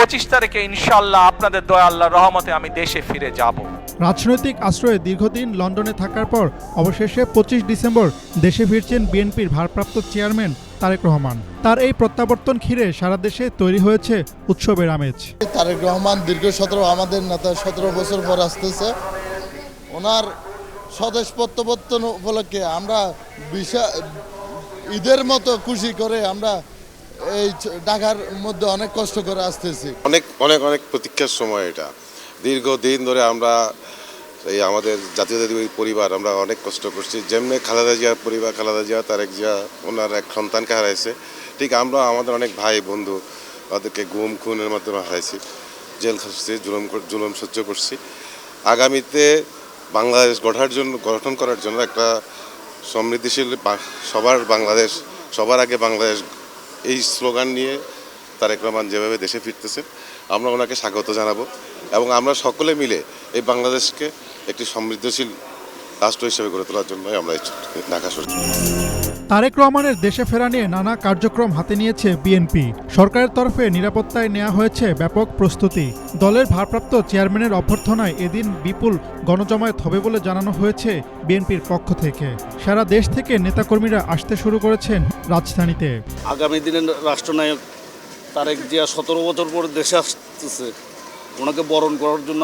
25 তারিখে ইনশাআল্লাহ আপনাদের দয়া আল্লাহর রহমতে আমি দেশে ফিরে যাব। রাজনৈতিক আশ্রয়ে দীর্ঘদিন লন্ডনে থাকার পর অবশেষে 25 ডিসেম্বর দেশে ফিরছেন বিএনপির ভারপ্রাপ্ত চেয়ারম্যান তারেক রহমান। তার এই প্রত্যাবর্তন ঘিরে সারা দেশে তৈরি হয়েছে উৎসবের আমেজ। তারেক রহমান দীর্ঘ 17 আমাদের নেতা 17 বছর পর আসতেছে। ওনার স্বদেশ প্রত্যাবর্তন উপলক্ষে আমরা ঈদের মতো খুশি করে আমরা এই ঢাকার মধ্যে অনেক কষ্ট করে আসতেছি। অনেক অনেক অনেক প্রতীক্ষার সময় এটা। দীর্ঘদিন ধরে আমরা এই আমাদের জাতীয়তাবাদী পরিবার আমরা অনেক কষ্ট করছি। যেমনি খালেদা জিয়ার পরিবার, খালেদা জিয়া তারেক জিয়া ওনার এক সন্তানকে হারাইছে, ঠিক আমরা আমাদের অনেক ভাই বন্ধু ওদেরকে গুম খুনের মাধ্যমে হারাইছি, জেল খাচ্ছি, জুলুম সহ্য করছি। আগামীতে বাংলাদেশ গঠন করার জন্য একটা সমৃদ্ধিশীল সবার বাংলাদেশ, সবার আগে বাংলাদেশ, এই স্লোগান নিয়ে তারেক রহমান যেভাবে দেশে ফিরতেছে আমরা ওনাকে স্বাগত জানাবো এবং আমরা সকলে মিলে এই বাংলাদেশকে একটি সমৃদ্ধশীল রাষ্ট্র হিসেবে গড়ে তোলার জন্যই আমরা ঢাকা সরছি। তারেক রহমানের দেশে ফেরা নিয়ে নানা কার্যক্রম হাতে নিয়েছে বিএনপি। সরকারের তরফে নিরাপত্তায় নেওয়া হয়েছে ব্যাপক প্রস্তুতি। দলের ভারপ্রাপ্ত চেয়ারম্যানের অভ্যর্থনায় এদিন বিপুল গণজমায়েত হবে বলে জানানো হয়েছে বিএনপির পক্ষ থেকে। সারা দেশ থেকে নেতাকর্মীরা আসতে শুরু করেছেন রাজধানীতে। আগামী দিনের রাষ্ট্রনায়ক তারেক জিয়া 17 বছর পর দেশে আসতেছে, ওনাকে বরণ করার জন্য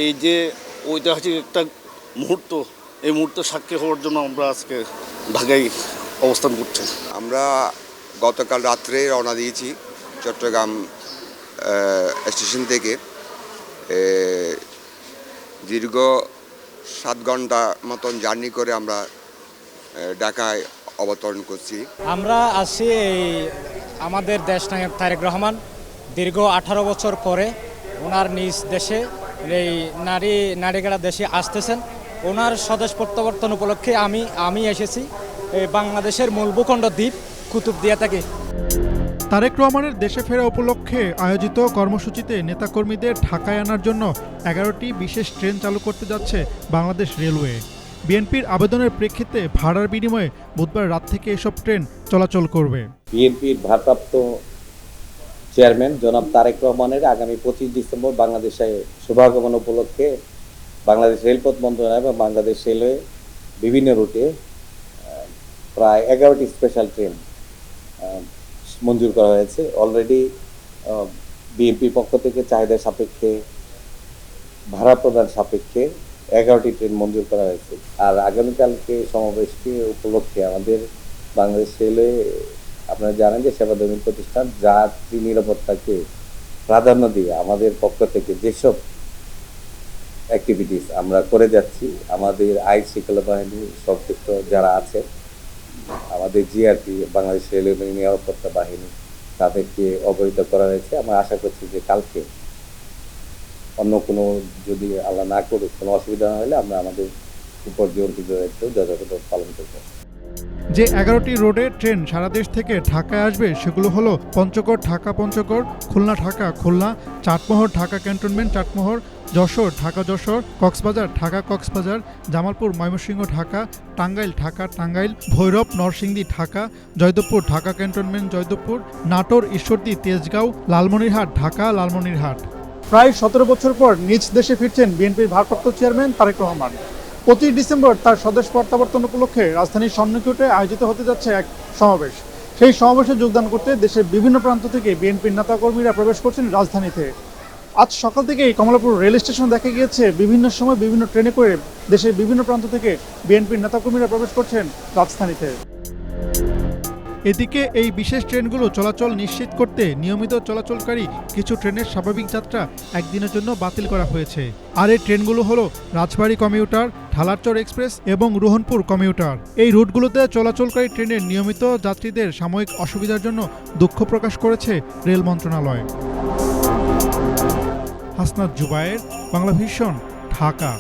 এই যে ঐতিহাসিক একটা মুহূর্ত, এই মুহূর্তে সাক্ষী হওয়ার জন্য আমরা আজকে ঢাকায় অবস্থান করছি। আমরা গতকাল রাত্রে রওনা দিয়েছি চট্টগ্রাম স্টেশন থেকে। দীর্ঘ 7 ঘন্টা মতন জার্নি করে আমরা ঢাকায় অবতরণ করছি। আমরা আছি এই আমাদের দেশনায়ক তারেক রহমান দীর্ঘ 18 বছর পরে ওনার নিজ দেশে এই নারীগেরা দেশে আসতেছেন। ওনার স্বদেশ প্রত্যাবর্তন উপলক্ষে আমি এসেছি এই বাংলাদেশের মূল ভূখণ্ড দ্বীপ কুতুবদিয়া থেকে। তারেক রহমানের দেশে ফেরা উপলক্ষে আয়োজিত কর্মসূচিতে নেতাকর্মীদের ঢাকায় আনার জন্য 11টি বিশেষ ট্রেন চালু করতে যাচ্ছে বাংলাদেশ রেলওয়ে। বিএনপির আবেদনের প্রেক্ষিতে ভাড়ার বিনিময়ে বুধবার রাত থেকে এসব ট্রেন চলাচল করবে। বিএনপির ভারপ্রাপ্ত চেয়ারম্যান জনাব তারেক রহমানের আগামী 25 ডিসেম্বর বাংলাদেশে শুভাগমন উপলক্ষে বাংলাদেশ রেলপথ মন্ত্রণালয় এবং বাংলাদেশ রেলওয়ে বিভিন্ন রুটে প্রায় 11টি স্পেশাল ট্রেন মঞ্জুর করা হয়েছে। অলরেডি বিএনপির পক্ষ থেকে চাহিদা সাপেক্ষে, ভাড়া প্রদান সাপেক্ষে 11টি ট্রেন মঞ্জুর করা হয়েছে। আর আগামীকালকে সমাবেশকে উপলক্ষে আমাদের বাংলাদেশ রেলওয়ে, আপনারা জানেন যে সেবাধর্মী প্রতিষ্ঠান, যাত্রী নিরাপত্তাকে প্রাধান্য দিয়ে আমাদের পক্ষ থেকে যেসব অ্যাক্টিভিটিস আমরা করে যাচ্ছি, আমাদের আইন শৃঙ্খলা বাহিনী সংশ্লিষ্ট যারা আছে, আমাদের জিআরপি, বাংলাদেশ রেলওয়ে নিরাপত্তা বাহিনী, তাদেরকে অবহিত করা হয়েছে। আমরা আশা করছি যে কালকে অন্য কোনো, যদি আল্লাহ না করুক, কোনো অসুবিধা না হলে আমরা আমাদের উপর যে অর্পিত দায়িত্ব যথাযথ পালন করব। যে 11টি রোডে ট্রেন সারা দেশ থেকে ঢাকায় আসবে সেগুলো হলো পঞ্চগড় ঢাকা পঞ্চগড়, খুলনা ঢাকা খুলনা, চাটমোহর ঢাকা ক্যান্টনমেন্ট চাটমোহর, যশোর ঢাকা যশোর, কক্সবাজার ঢাকা কক্সবাজার, জামালপুর ময়মনসিংহ ঢাকা, টাঙ্গাইল ঢাকা টাঙ্গাইল, ভৈরব নরসিংদী ঢাকা, জয়দেবপুর ঢাকা ক্যান্টনমেন্ট জয়দেবপুর, নাটোর ঈশ্বরদী তেজগাঁও, লালমনিরহাট ঢাকা লালমনিরহাট। প্রায় 17 বছর পর নিজ দেশে ফিরছেন বিএনপির ভারপ্রাপ্ত চেয়ারম্যান তারেক রহমান। 25 ডিসেম্বর তার স্বদেশ প্রত্যাবর্তন উপলক্ষে রাজধানীর সন্নিকটে আয়োজিত হতে যাচ্ছে এক সমাবেশ। সেই সমাবেশে যোগদান করতে দেশের বিভিন্ন প্রান্ত থেকে বিএনপির নেতাকর্মীরা প্রবেশ করছেন রাজধানীতে। আজ সকাল থেকেই কমলাপুর রেল স্টেশন দেখা গিয়েছে বিভিন্ন সময় বিভিন্ন ট্রেনে করে দেশের বিভিন্ন প্রান্ত থেকে বিএনপির নেতাকর্মীরা প্রবেশ করছেন রাজধানীতে। এদিকে এই বিশেষ ট্রেনগুলো চলাচল নিশ্চিত করতে নিয়মিত চলাচলকারী কিছু ট্রেনের স্বাভাবিক যাত্রা একদিনের জন্য বাতিল করা হয়েছে। আর এই ট্রেনগুলো হলো রাজবাড়ী কমিউটার, ঢালারচর এক্সপ্রেস এবং রোহনপুর কমিউটার। এই রুটগুলোতে চলাচলকারী ট্রেনের নিয়মিত যাত্রীদের সাময়িক অসুবিধার জন্য দুঃখ প্রকাশ করেছে রেল মন্ত্রণালয়। হাসনাত জুবায়ের, বাংলা ভিশন, ঢাকা।